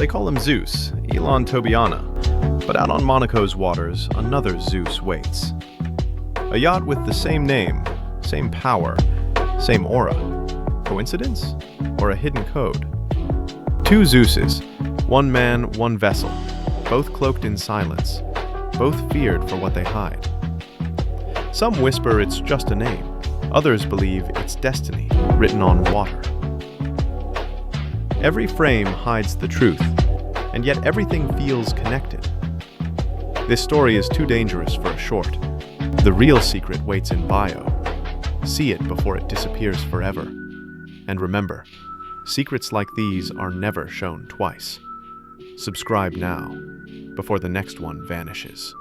They call him Zeus, Ilan Tobiana, but out on Monaco's waters, another Zeus waits. A yacht with the same name, same power, same aura. Coincidence? Or a hidden code? Two Zeuses, one man, one vessel, both cloaked in silence, both feared for what they hide. Some whisper it's just a name, others believe it's destiny written on water. Every frame hides the truth, and yet everything feels connected. This story is too dangerous for a short. The real secret waits in bio. See it before it disappears forever. And remember, secrets like these are never shown twice. Subscribe now, before the next one vanishes.